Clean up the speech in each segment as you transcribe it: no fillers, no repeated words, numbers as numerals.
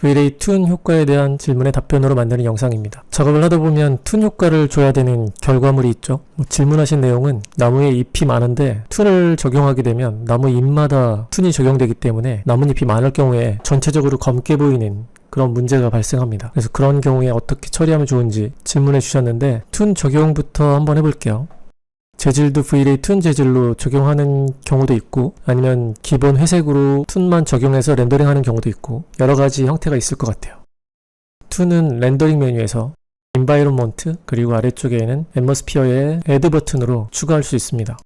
V-Ray 툰 효과에 대한 질문의 답변으로 만드는 영상입니다. 작업을 하다 보면 툰 효과를 줘야 되는 결과물이 있죠. 질문하신 내용은 나무에 잎이 많은데 툰을 적용하게 되면 나무 잎마다 툰이 적용되기 때문에 나뭇잎이 많을 경우에 전체적으로 검게 보이는 그런 문제가 발생합니다. 그래서 그런 경우에 어떻게 처리하면 좋은지 질문해 주셨는데 툰 적용부터 한번 해볼게요. 재질도 V-Ray 툰 재질로 적용하는 경우도 있고 아니면 기본 회색으로 툰만 적용해서 렌더링하는 경우도 있고 여러가지 형태가 있을 것 같아요. 툰은 렌더링 메뉴에서 Environment 그리고 아래쪽에는 Atmosphere의 Add 버튼으로 추가할 수 있습니다.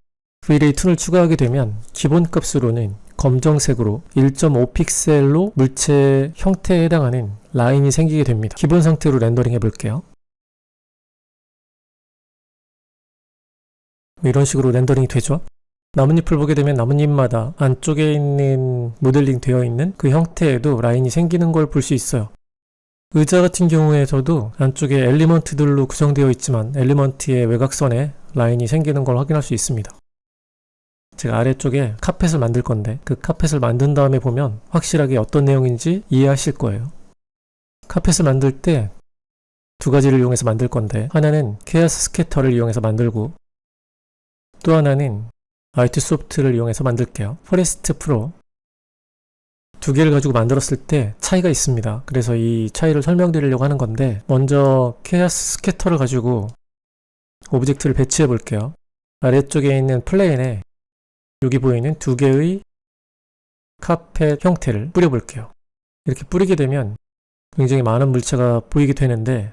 V-Ray 툰을 추가하게 되면 기본 값으로는 검정색으로 1.5픽셀로 물체 형태에 해당하는 라인이 생기게 됩니다. 기본 상태로 렌더링 해볼게요. 이런 식으로 렌더링이 되죠. 나뭇잎을 보게 되면 나뭇잎마다 안쪽에 있는 모델링 되어 있는 그 형태에도 라인이 생기는 걸 볼 수 있어요. 의자 같은 경우에서도 안쪽에 엘리먼트들로 구성되어 있지만 엘리먼트의 외곽선에 라인이 생기는 걸 확인할 수 있습니다. 제가 아래쪽에 카펫을 만들 건데 그 카펫을 만든 다음에 보면 확실하게 어떤 내용인지 이해하실 거예요. 카펫을 만들 때 두 가지를 이용해서 만들 건데 하나는 케아스 스캐터를 이용해서 만들고 또 하나는 아이트소프트를 이용해서 만들게요. 포레스트 프로 두 개를 가지고 만들었을 때 차이가 있습니다. 그래서 이 차이를 설명드리려고 하는 건데 먼저 케아스 스캐터를 가지고 오브젝트를 배치해 볼게요. 아래쪽에 있는 플레인에 여기 보이는 두 개의 카펫 형태를 뿌려 볼게요. 이렇게 뿌리게 되면 굉장히 많은 물체가 보이게 되는데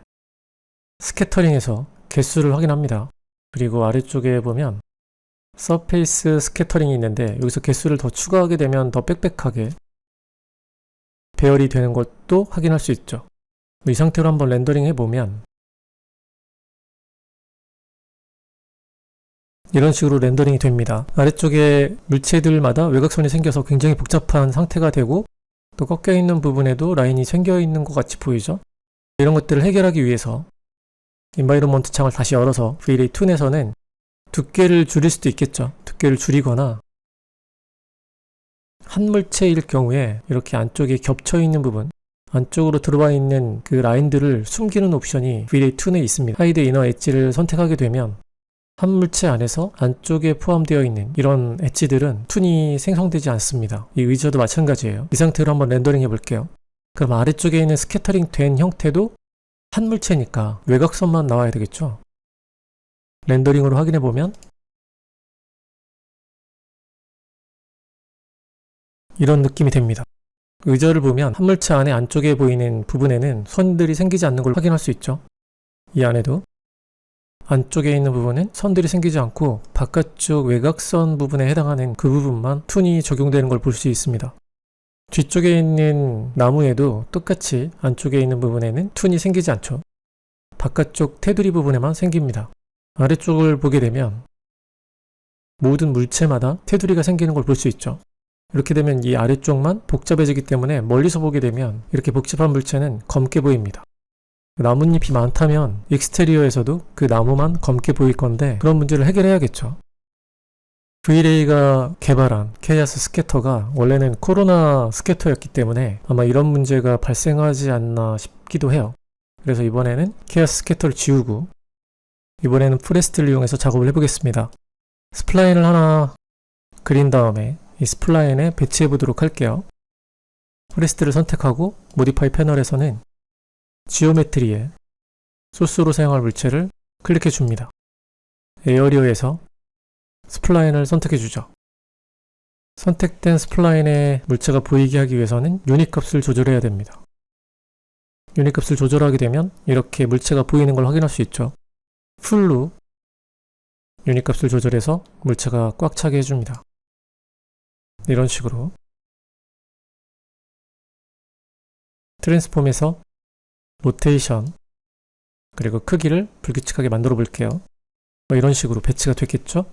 스캐터링에서 개수를 확인합니다. 그리고 아래쪽에 보면 서페이스 스캐터링이 있는데 여기서 개수를 더 추가하게 되면 더 빽빽하게 배열이 되는 것도 확인할 수 있죠. 이 상태로 한번 렌더링 해보면 이런 식으로 렌더링이 됩니다. 아래쪽에 물체들마다 외곽선이 생겨서 굉장히 복잡한 상태가 되고 또 꺾여 있는 부분에도 라인이 생겨 있는 것 같이 보이죠. 이런 것들을 해결하기 위해서 인바이러먼트 창을 다시 열어서 V-Ray 툰에서는 두께를 줄일 수도 있겠죠. 두께를 줄이거나 한 물체일 경우에 이렇게 안쪽에 겹쳐있는 부분 안쪽으로 들어와 있는 그 라인들을 숨기는 옵션이 V-Ray 툰에 있습니다. 하이드 이너 엣지를 선택하게 되면 한 물체 안에서 안쪽에 포함되어 있는 이런 엣지들은 툰이 생성되지 않습니다. 이 의자도 마찬가지예요. 이 상태로 한번 렌더링 해볼게요. 그럼 아래쪽에 있는 스캐터링 된 형태도 한 물체니까 외곽선만 나와야 되겠죠. 렌더링으로 확인해보면 이런 느낌이 됩니다. 의자를 보면 한 물체 안에 안쪽에 보이는 부분에는 선들이 생기지 않는 걸 확인할 수 있죠. 이 안에도 안쪽에 있는 부분은 선들이 생기지 않고 바깥쪽 외곽선 부분에 해당하는 그 부분만 툰이 적용되는 걸 볼 수 있습니다. 뒤쪽에 있는 나무에도 똑같이 안쪽에 있는 부분에는 툰이 생기지 않죠. 바깥쪽 테두리 부분에만 생깁니다. 아래쪽을 보게 되면 모든 물체마다 테두리가 생기는 걸 볼 수 있죠. 이렇게 되면 이 아래쪽만 복잡해지기 때문에 멀리서 보게 되면 이렇게 복잡한 물체는 검게 보입니다. 나뭇잎이 많다면 익스테리어에서도 그 나무만 검게 보일 건데 그런 문제를 해결해야겠죠. V-Ray가 개발한 케아스 스캐터가 원래는 코로나 스캐터였기 때문에 아마 이런 문제가 발생하지 않나 싶기도 해요. 그래서 이번에는 케아스 스캐터를 지우고 이번에는 프레스트를 이용해서 작업을 해보겠습니다. 스플라인을 하나 그린 다음에 이 스플라인에 배치해 보도록 할게요. 프레스트를 선택하고 모디파이 패널에서는 지오메트리에 소스로 사용할 물체를 클릭해 줍니다. 에어리어에서 스플라인을 선택해 주죠. 선택된 스플라인에 물체가 보이게 하기 위해서는 유닛 값을 조절해야 됩니다. 유닛 값을 조절하게 되면 이렇게 물체가 보이는 걸 확인할 수 있죠. 풀로 유닛 값을 조절해서 물체가 꽉 차게 해줍니다. 이런 식으로 트랜스폼에서 로테이션 그리고 크기를 불규칙하게 만들어 볼게요. 이런 식으로 배치가 됐겠죠?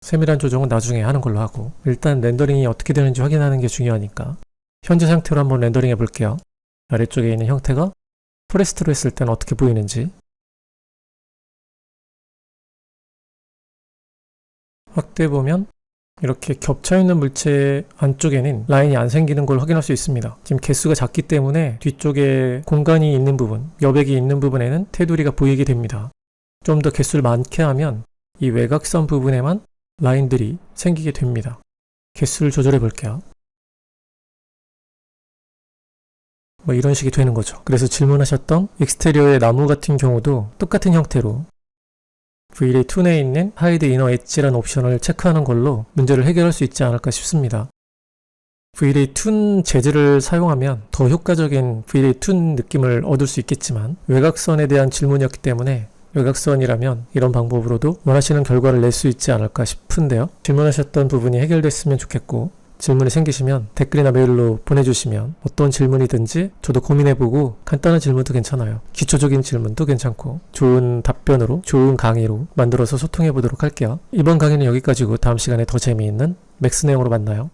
세밀한 조정은 나중에 하는 걸로 하고 일단 렌더링이 어떻게 되는지 확인하는 게 중요하니까 현재 상태로 한번 렌더링 해볼게요. 아래쪽에 있는 형태가 포레스트로 했을 때는 어떻게 보이는지 확대해 보면 이렇게 겹쳐있는 물체 안쪽에는 라인이 안 생기는 걸 확인할 수 있습니다. 지금 개수가 작기 때문에 뒤쪽에 공간이 있는 부분, 여백이 있는 부분에는 테두리가 보이게 됩니다. 좀 더 개수를 많게 하면 이 외곽선 부분에만 라인들이 생기게 됩니다. 개수를 조절해 볼게요. 뭐 이런 식이 되는 거죠. 그래서 질문하셨던 익스테리어의 나무 같은 경우도 똑같은 형태로 V-Ray 툰에 있는 하이드 이너 엣지라는 옵션을 체크하는 걸로 문제를 해결할 수 있지 않을까 싶습니다. V-Ray 툰 재질을 사용하면 더 효과적인 V-Ray 툰 느낌을 얻을 수 있겠지만 외곽선에 대한 질문이었기 때문에 외곽선이라면 이런 방법으로도 원하시는 결과를 낼 수 있지 않을까 싶은데요. 질문하셨던 부분이 해결됐으면 좋겠고 질문이 생기시면 댓글이나 메일로 보내주시면 어떤 질문이든지 저도 고민해보고 간단한 질문도 괜찮아요. 기초적인 질문도 괜찮고 좋은 답변으로 좋은 강의로 만들어서 소통해보도록 할게요. 이번 강의는 여기까지고 다음 시간에 더 재미있는 맥스 내용으로 만나요.